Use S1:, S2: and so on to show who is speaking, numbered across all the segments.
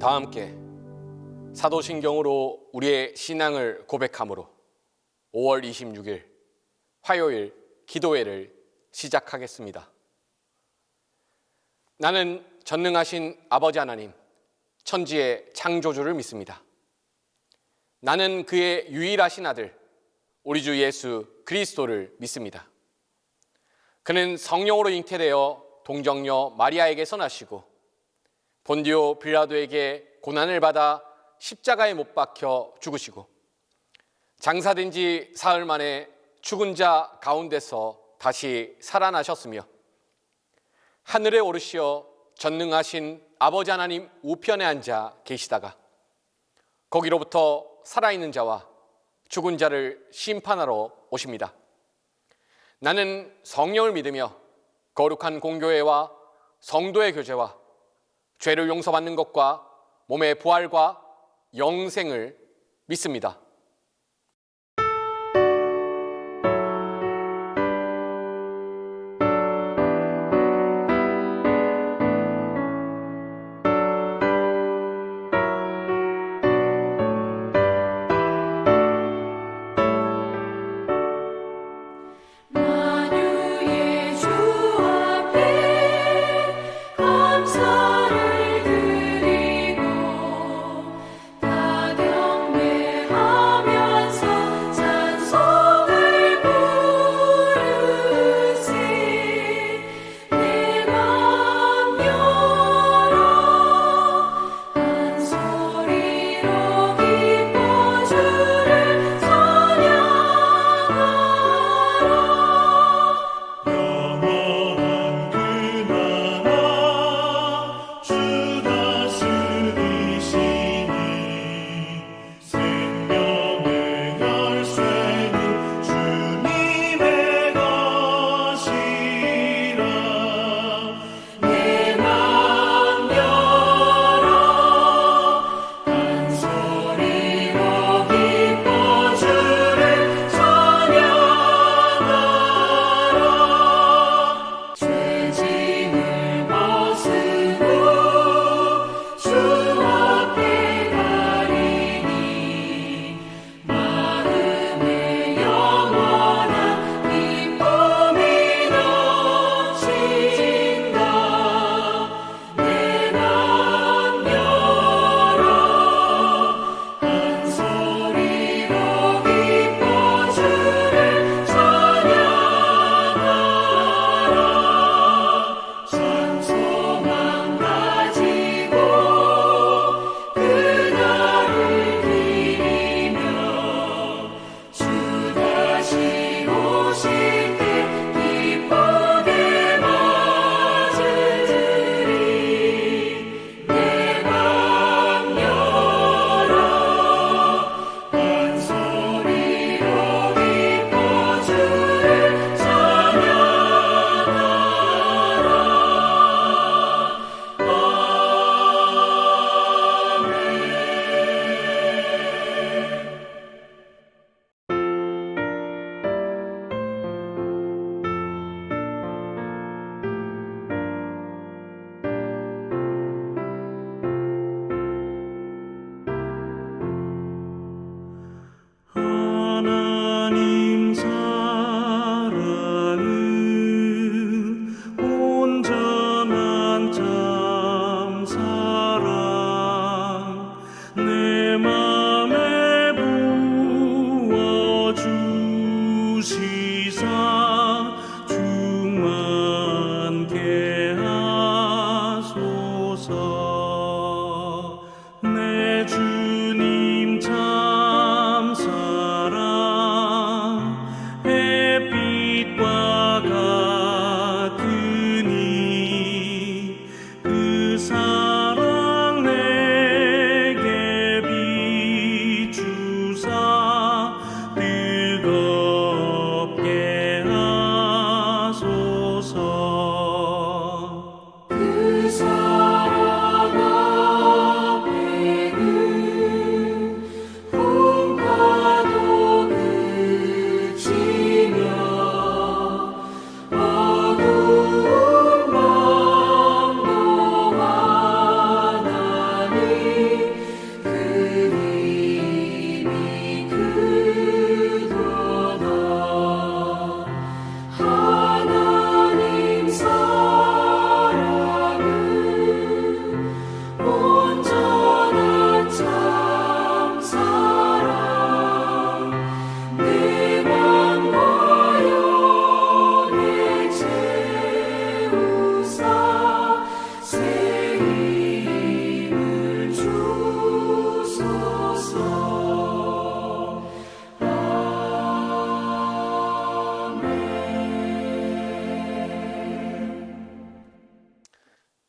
S1: 다 함께 사도신경으로 우리의 신앙을 고백함으로 5월 26일 화요일 기도회를 시작하겠습니다. 나는 전능하신 아버지 하나님, 천지의 창조주를 믿습니다. 나는 그의 유일하신 아들, 우리 주 예수 그리스도를 믿습니다. 그는 성령으로 잉태되어 동정녀 마리아에게서 나시고 본디오 빌라도에게 고난을 받아 십자가에 못 박혀 죽으시고 장사된 지 사흘 만에 죽은 자 가운데서 다시 살아나셨으며 하늘에 오르시어 전능하신 아버지 하나님 우편에 앉아 계시다가 거기로부터 살아있는 자와 죽은 자를 심판하러 오십니다. 나는 성령을 믿으며 거룩한 공교회와 성도의 교제와 죄를 용서받는 것과 몸의 부활과 영생을 믿습니다.
S2: 감사를 드리고 다 경배하며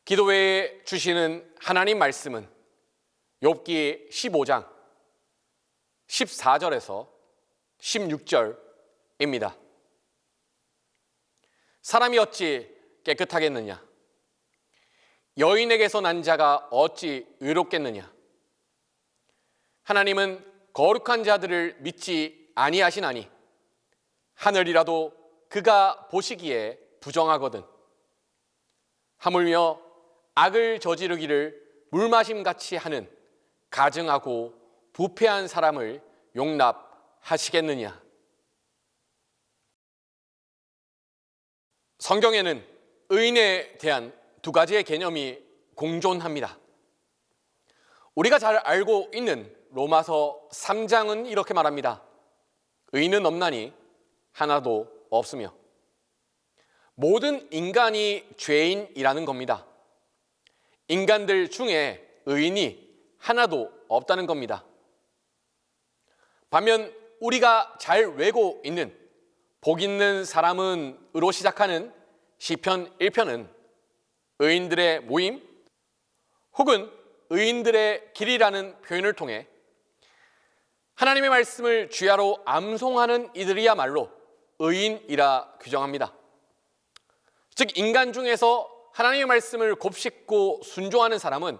S1: 기도 외에 주시는 하나님 말씀은 욥기 15장 14절에서 16절입니다. 사람이 어찌 깨끗하겠느냐? 여인에게서 난 자가 어찌 의롭겠느냐? 하나님은 거룩한 자들을 믿지 아니하시나니 하늘이라도 그가 보시기에 부정하거든. 하물며 악을 저지르기를 물마심같이 하는 가증하고 부패한 사람을 용납하시겠느냐? 성경에는 의인에 대한 두 가지의 개념이 공존합니다. 우리가 잘 알고 있는 로마서 3장은 이렇게 말합니다. 의인은 없나니 하나도 없으며, 모든 인간이 죄인이라는 겁니다. 인간들 중에 의인이 하나도 없다는 겁니다. 반면 우리가 잘 외고 있는 복 있는 사람은으로 시작하는 시편 1편은 의인들의 모임 혹은 의인들의 길이라는 표현을 통해 하나님의 말씀을 주야로 암송하는 이들이야말로 의인이라 규정합니다. 즉 인간 중에서 하나님의 말씀을 곱씹고 순종하는 사람은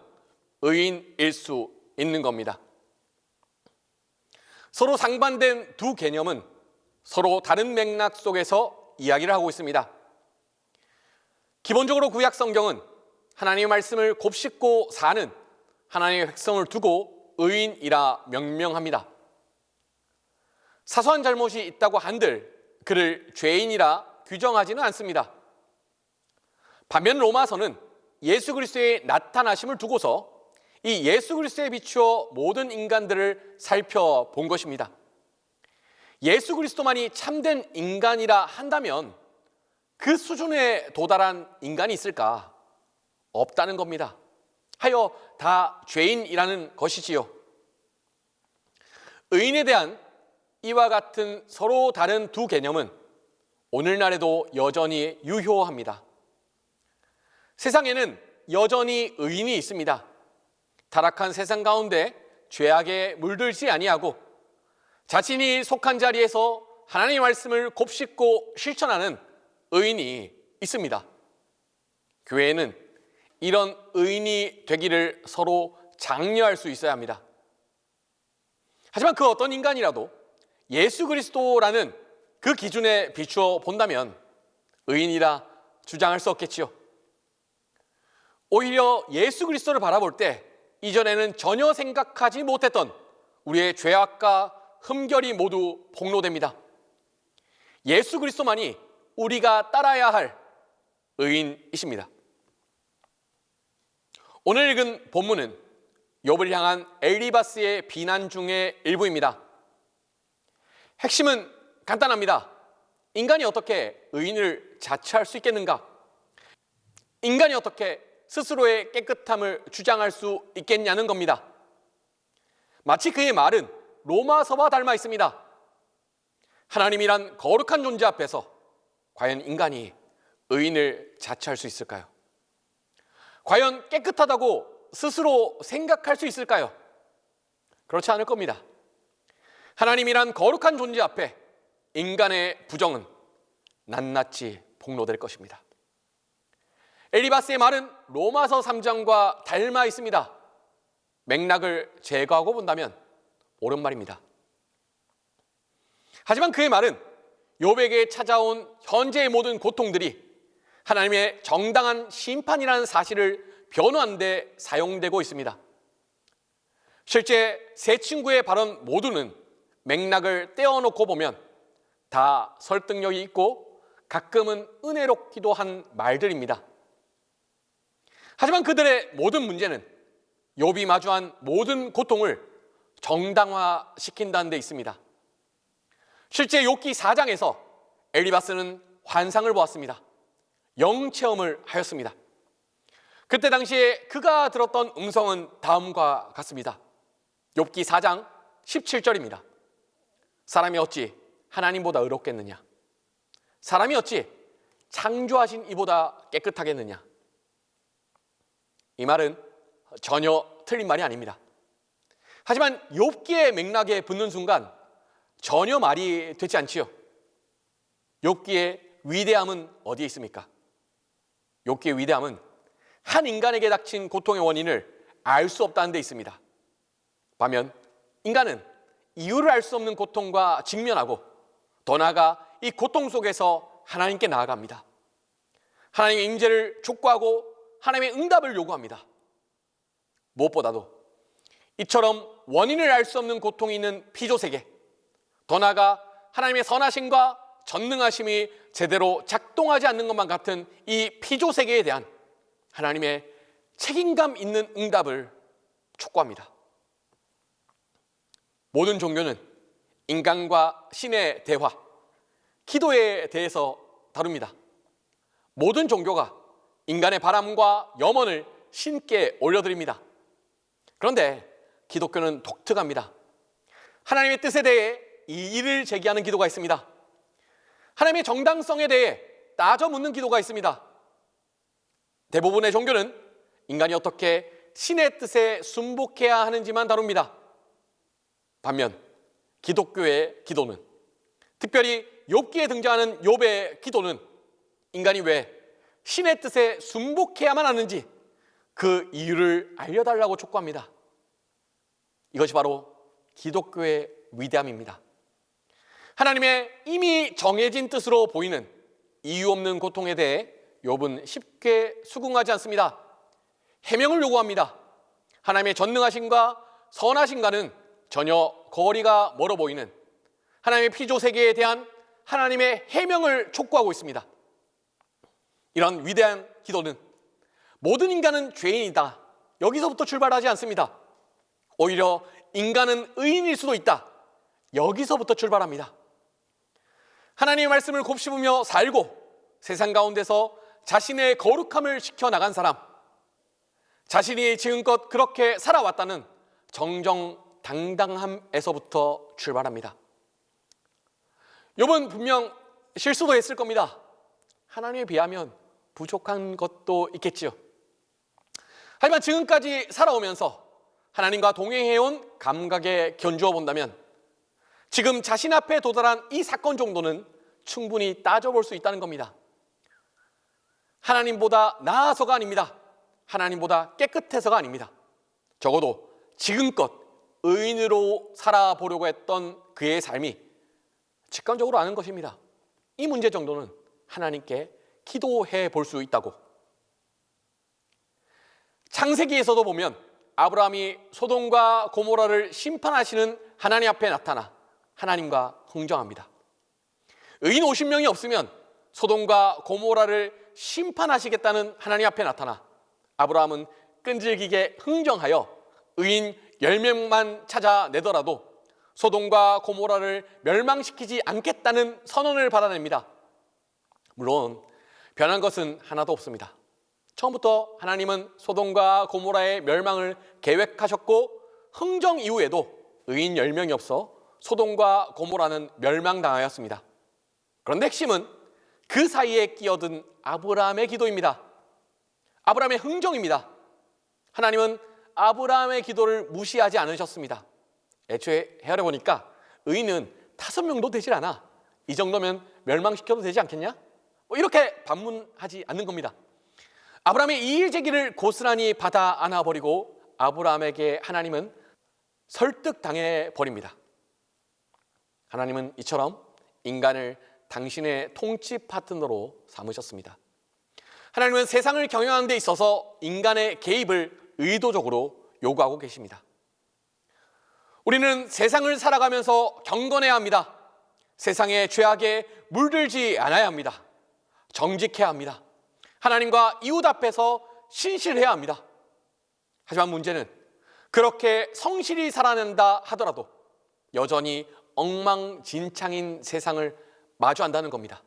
S1: 의인일 수 있는 겁니다. 서로 상반된 두 개념은 서로 다른 맥락 속에서 이야기를 하고 있습니다. 기본적으로 구약 성경은 하나님의 말씀을 곱씹고 사는 하나님의 백성을 두고 의인이라 명명합니다. 사소한 잘못이 있다고 한들 그를 죄인이라 규정하지는 않습니다. 반면 로마서는 예수 그리스도의 나타나심을 두고서 이 예수 그리스도에 비추어 모든 인간들을 살펴본 것입니다. 예수 그리스도만이 참된 인간이라 한다면 그 수준에 도달한 인간이 있을까? 없다는 겁니다. 하여 다 죄인이라는 것이지요. 의인에 대한 이와 같은 서로 다른 두 개념은 오늘날에도 여전히 유효합니다. 세상에는 여전히 의인이 있습니다. 타락한 세상 가운데 죄악에 물들지 아니하고 자신이 속한 자리에서 하나님의 말씀을 곱씹고 실천하는 의인이 있습니다. 교회에는 이런 의인이 되기를 서로 장려할 수 있어야 합니다. 하지만 그 어떤 인간이라도 예수 그리스도라는 그 기준에 비추어 본다면 의인이라 주장할 수 없겠지요. 오히려 예수 그리스도를 바라볼 때 이전에는 전혀 생각하지 못했던 우리의 죄악과 흠결이 모두 폭로됩니다. 예수 그리스도만이 우리가 따라야 할 의인이십니다. 오늘 읽은 본문은 욥을 향한 엘리바스의 비난 중의 일부입니다. 핵심은 간단합니다. 인간이 어떻게 의인을 자처할 수 있겠는가? 인간이 어떻게 스스로의 깨끗함을 주장할 수 있겠냐는 겁니다. 마치 그의 말은 로마서와 닮아 있습니다. 하나님이란 거룩한 존재 앞에서 과연 인간이 의인을 자처할 수 있을까요? 과연 깨끗하다고 스스로 생각할 수 있을까요? 그렇지 않을 겁니다. 하나님이란 거룩한 존재 앞에 인간의 부정은 낱낱이 폭로될 것입니다. 엘리바스의 말은 로마서 3장과 닮아 있습니다. 맥락을 제거하고 본다면 옳은 말입니다. 하지만 그의 말은 욥에게 찾아온 현재의 모든 고통들이 하나님의 정당한 심판이라는 사실을 변호하는 데 사용되고 있습니다. 실제 세 친구의 발언 모두는 맥락을 떼어놓고 보면 다 설득력이 있고 가끔은 은혜롭기도 한 말들입니다. 하지만 그들의 모든 문제는 욥이 마주한 모든 고통을 정당화시킨다는 데 있습니다. 실제 욥기 4장에서 엘리바스는 환상을 보았습니다. 영체험을 하였습니다. 그때 당시에 그가 들었던 음성은 다음과 같습니다. 욥기 4장 17절입니다. 사람이 어찌 하나님보다 의롭겠느냐? 사람이 어찌 창조하신 이보다 깨끗하겠느냐? 이 말은 전혀 틀린 말이 아닙니다. 하지만 욥기의 맥락에 붙는 순간 전혀 말이 되지 않지요. 욥기의 위대함은 어디에 있습니까? 욥기의 위대함은 한 인간에게 닥친 고통의 원인을 알 수 없다는 데 있습니다. 반면 인간은 이유를 알 수 없는 고통과 직면하고 더 나아가 이 고통 속에서 하나님께 나아갑니다. 하나님의 임재를 촉구하고 하나님의 응답을 요구합니다. 무엇보다도 이처럼 원인을 알 수 없는 고통이 있는 피조세계, 더 나아가 하나님의 선하심과 전능하심이 제대로 작동하지 않는 것만 같은 이 피조세계에 대한 하나님의 책임감 있는 응답을 촉구합니다. 모든 종교는 인간과 신의 대화, 기도에 대해서 다룹니다. 모든 종교가 인간의 바람과 염원을 신께 올려드립니다. 그런데 기독교는 독특합니다. 하나님의 뜻에 대해 이의를 제기하는 기도가 있습니다. 하나님의 정당성에 대해 따져 묻는 기도가 있습니다. 대부분의 종교는 인간이 어떻게 신의 뜻에 순복해야 하는지만 다룹니다. 반면 기독교의 기도는, 특별히 욥기에 등장하는 욥의 기도는 인간이 왜 신의 뜻에 순복해야만 하는지 그 이유를 알려달라고 촉구합니다. 이것이 바로 기독교의 위대함입니다. 하나님의 이미 정해진 뜻으로 보이는 이유 없는 고통에 대해 욥은 쉽게 수긍하지 않습니다. 해명을 요구합니다. 하나님의 전능하심과 선하심과는 전혀 거리가 멀어 보이는 하나님의 피조세계에 대한 하나님의 해명을 촉구하고 있습니다. 이런 위대한 기도는 모든 인간은 죄인이다, 여기서부터 출발하지 않습니다. 오히려 인간은 의인일 수도 있다, 여기서부터 출발합니다. 하나님의 말씀을 곱씹으며 살고 세상 가운데서 자신의 거룩함을 지켜나간 사람, 자신이 지금껏 그렇게 살아왔다는 정정당당함에서부터 출발합니다. 욥은 분명 실수도 했을 겁니다. 하나님에 비하면 부족한 것도 있겠지요. 하지만 지금까지 살아오면서 하나님과 동행해온 감각에 견주어 본다면 지금 자신 앞에 도달한 이 사건 정도는 충분히 따져볼 수 있다는 겁니다. 하나님보다 나아서가 아닙니다. 하나님보다 깨끗해서가 아닙니다. 적어도 지금껏 의인으로 살아보려고 했던 그의 삶이 직관적으로 아는 것입니다. 이 문제 정도는 하나님께 기도해 볼 수 있다고. 창세기에서도 보면 아브라함이 소돔과 고모라를 심판하시는 하나님 앞에 나타나 하나님과 흥정합니다. 의인 50명이 없으면 소돔과 고모라를 심판하시겠다는 하나님 앞에 나타나 아브라함은 끈질기게 흥정하여 의인 10명만 찾아내더라도 소돔과 고모라를 멸망시키지 않겠다는 선언을 받아냅니다. 물론 변한 것은 하나도 없습니다. 처음부터 하나님은 소돔과 고모라의 멸망을 계획하셨고 흥정 이후에도 의인 10명이 없어 소돔과 고모라는 멸망당하였습니다. 그런데 핵심은 그 사이에 끼어든 아브라함의 기도입니다. 아브라함의 흥정입니다. 하나님은 아브라함의 기도를 무시하지 않으셨습니다. 애초에 헤아려보니까 의인은 5명도 되질 않아. 이 정도면 멸망시켜도 되지 않겠냐? 이렇게 반문하지 않는 겁니다. 아브라함의 이의 제기를 고스란히 받아 안아버리고 아브라함에게 하나님은 설득당해 버립니다. 하나님은 이처럼 인간을 당신의 통치 파트너로 삼으셨습니다. 하나님은 세상을 경영하는 데 있어서 인간의 개입을 의도적으로 요구하고 계십니다. 우리는 세상을 살아가면서 경건해야 합니다. 세상의 죄악에 물들지 않아야 합니다. 정직해야 합니다. 하나님과 이웃 앞에서 신실해야 합니다. 하지만 문제는 그렇게 성실히 살아낸다 하더라도 여전히 엉망진창인 세상을 마주한다는 겁니다.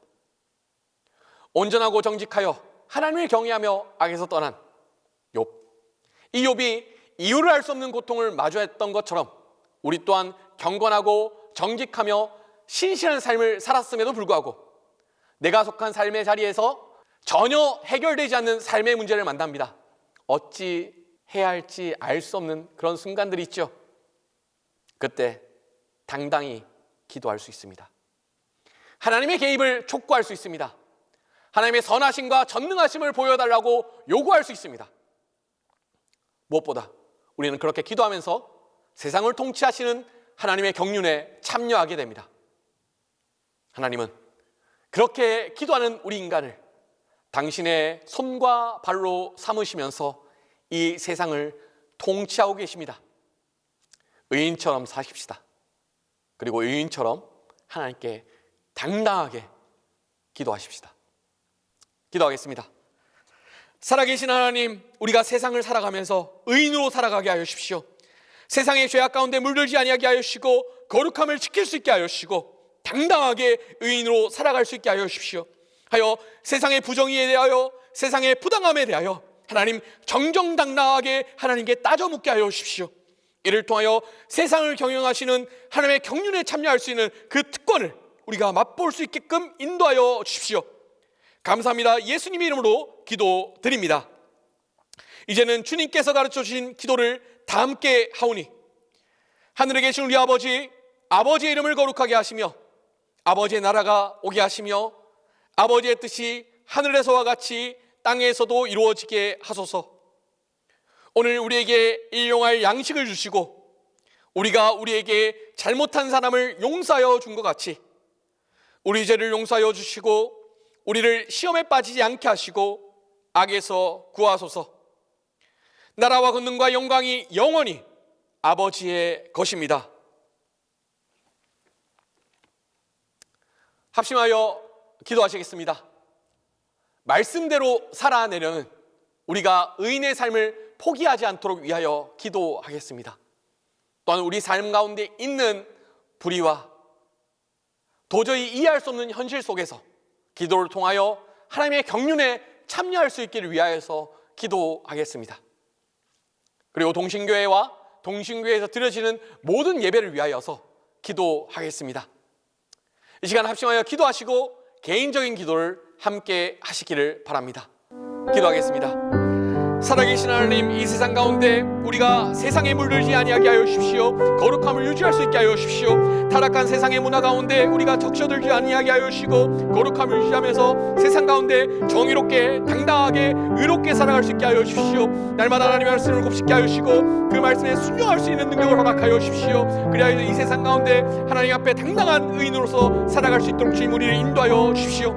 S1: 온전하고 정직하여 하나님을 경외하며 악에서 떠난 욥. 이 욥이 이유를 알 수 없는 고통을 마주했던 것처럼 우리 또한 경건하고 정직하며 신실한 삶을 살았음에도 불구하고 내가 속한 삶의 자리에서 전혀 해결되지 않는 삶의 문제를 만납니다. 어찌 해야 할지 알 수 없는 그런 순간들이 있죠. 그때 당당히 기도할 수 있습니다. 하나님의 개입을 촉구할 수 있습니다. 하나님의 선하심과 전능하심을 보여달라고 요구할 수 있습니다. 무엇보다 우리는 그렇게 기도하면서 세상을 통치하시는 하나님의 경륜에 참여하게 됩니다. 하나님은 그렇게 기도하는 우리 인간을 당신의 손과 발로 삼으시면서 이 세상을 통치하고 계십니다. 의인처럼 사십시다. 그리고 의인처럼 하나님께 당당하게 기도하십시다. 기도하겠습니다. 살아계신 하나님, 우리가 세상을 살아가면서 의인으로 살아가게 하여 주십시오. 세상의 죄악 가운데 물들지 아니하게 하여 주시고 거룩함을 지킬 수 있게 하여 주시고 당당하게 의인으로 살아갈 수 있게 하여 주십시오. 하여 세상의 부정의에 대하여, 세상의 부당함에 대하여 하나님 정정당당하게 하나님께 따져 묻게 하여 주십시오. 이를 통하여 세상을 경영하시는 하나님의 경륜에 참여할 수 있는 그 특권을 우리가 맛볼 수 있게끔 인도하여 주십시오. 감사합니다. 예수님의 이름으로 기도드립니다. 이제는 주님께서 가르쳐 주신 기도를 다 함께 하오니, 하늘에 계신 우리 아버지, 아버지의 이름을 거룩하게 하시며 아버지의 나라가 오게 하시며 아버지의 뜻이 하늘에서와 같이 땅에서도 이루어지게 하소서. 오늘 우리에게 일용할 양식을 주시고 우리가 우리에게 잘못한 사람을 용서하여 준 것 같이 우리 죄를 용서하여 주시고 우리를 시험에 빠지지 않게 하시고 악에서 구하소서. 나라와 권능과 영광이 영원히 아버지의 것입니다. 합심하여 기도하시겠습니다. 말씀대로 살아내려는 우리가 의인의 삶을 포기하지 않도록 위하여 기도하겠습니다. 또한 우리 삶 가운데 있는 불의와 도저히 이해할 수 없는 현실 속에서 기도를 통하여 하나님의 경륜에 참여할 수 있기를 위하여서 기도하겠습니다. 그리고 동신교회와 동신교회에서 드려지는 모든 예배를 위하여서 기도하겠습니다. 이 시간 합심하여 기도하시고 개인적인 기도를 함께 하시기를 바랍니다. 기도하겠습니다. 살아계신 하나님, 이 세상 가운데 우리가 세상에 물들지 아니하게 하여 주십시오. 거룩함을 유지할 수 있게 하여 주십시오. 타락한 세상의 문화 가운데 우리가 적셔들지 아니하게 하여 주시고 거룩함을 유지하면서 세상 가운데 정의롭게 당당하게 의롭게 살아갈 수 있게 하여 주십시오. 날마다 하나님의 말씀을 곱씹게 하여 주시고 그 말씀에 순종할 수 있는 능력을 허락하여 주십시오. 그리하여 이 세상 가운데 하나님 앞에 당당한 의인으로서 살아갈 수 있도록 주님 우리를 인도하여 주십시오.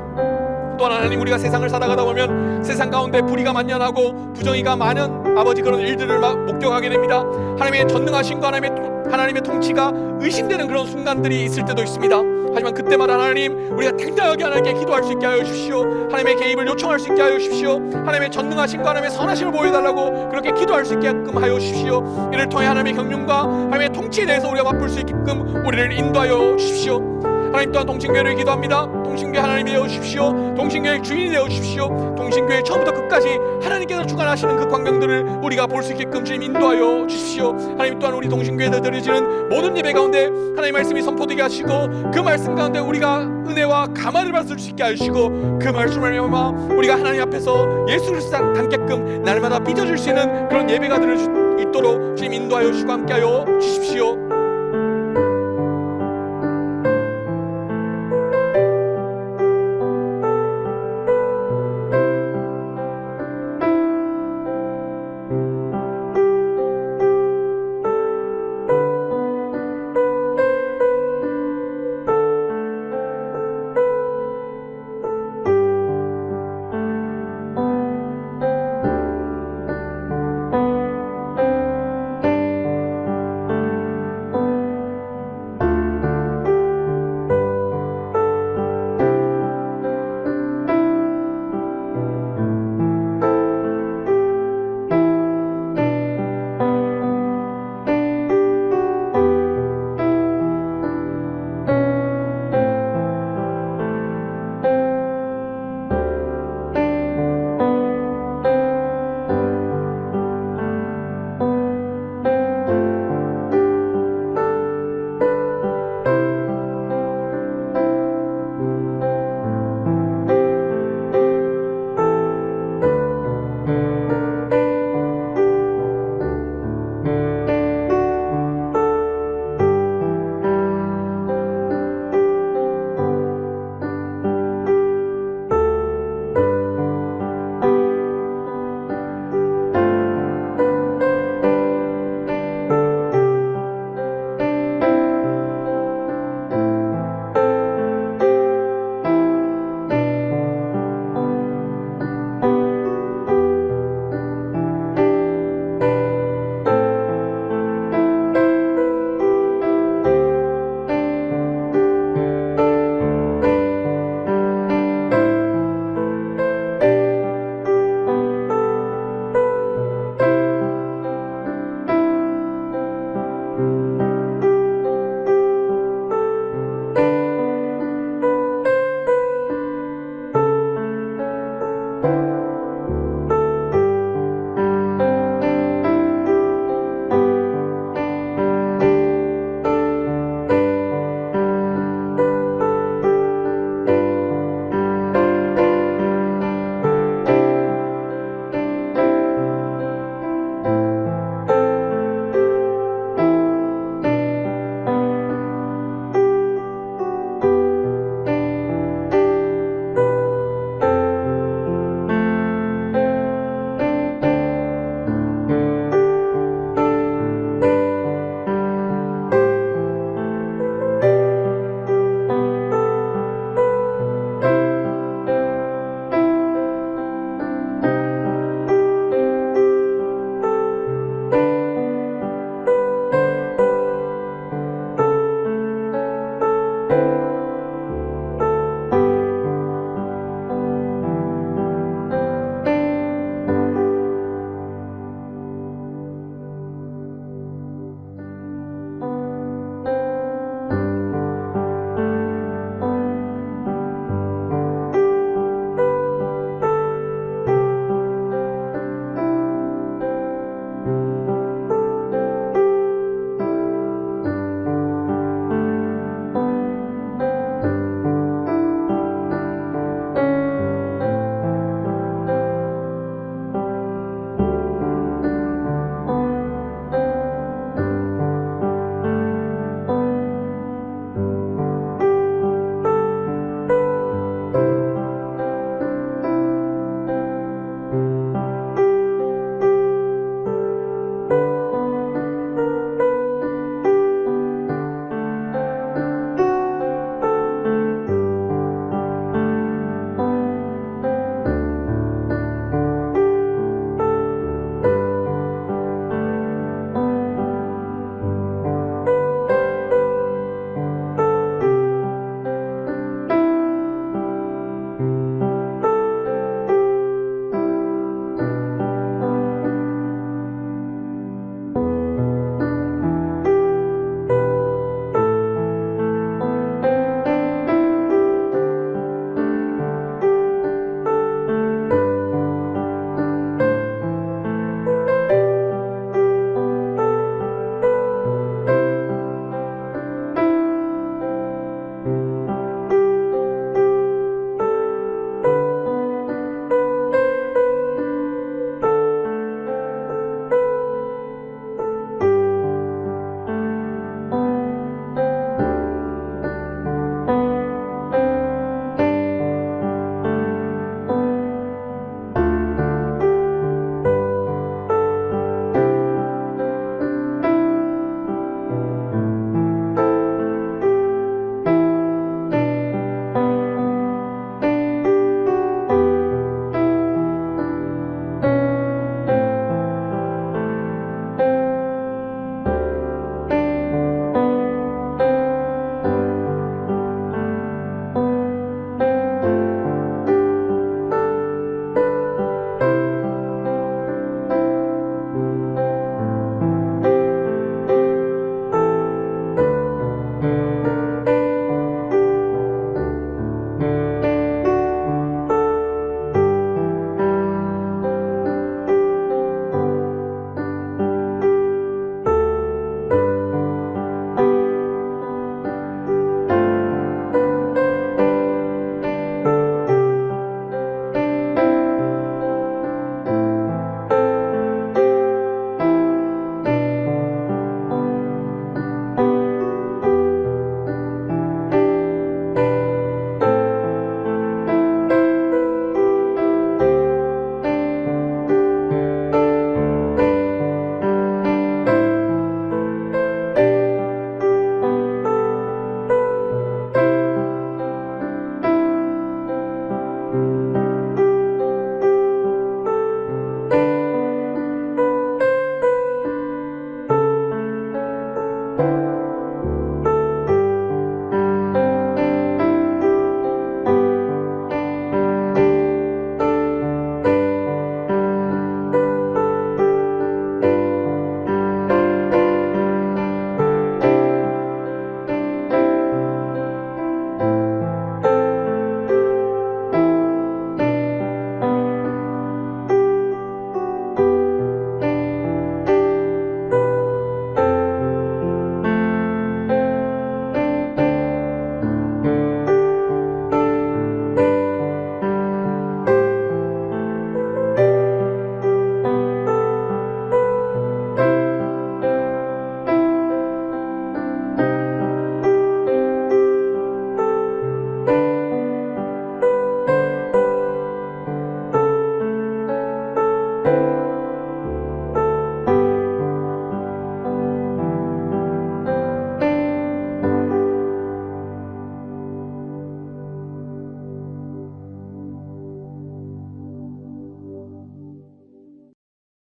S1: 또한 하나님, 우리가 세상을 살아가다 보면 세상 가운데 불의가 만연하고 부정의가 많은 아버지 그런 일들을 목격하게 됩니다. 하나님의 전능하심과 하나님의 통치가 의심되는 그런 순간들이 있을 때도 있습니다. 하지만 그때마다 하나님, 우리가 당당하게 하나님께 기도할 수 있게 하여 주십시오. 하나님의 개입을 요청할 수 있게 하여 주십시오. 하나님의 전능하심과 하나님의 선하심을 보여달라고 그렇게 기도할 수 있게끔 하여 주십시오. 이를 통해 하나님의 경륜과 하나님의 통치에 대해서 우리가 맛볼 수 있게끔 우리를 인도하여 주십시오. 하나님, 또한 동신교회를 기도합니다. 동신교회 하나님이 되어 주십시오. 동신교회 주인이 되어 주십시오. 동신교회 처음부터 끝까지 하나님께서 주관하시는 그 광경들을 우리가 볼 수 있게끔 주님 인도하여 주십시오. 하나님, 또한 우리 동신교회에서 드려지는 모든 예배 가운데 하나님의 말씀이 선포되게 하시고 그 말씀 가운데 우리가 은혜와 감화를 받을 수 있게 하시고 그 말씀을 말미암아 우리가 하나님 앞에서 예수 그리스도 닮게끔 날마다 빚어질 수 있는 그런 예배가 있도록 주님 인도하여 주시고 함께하여 주십시오.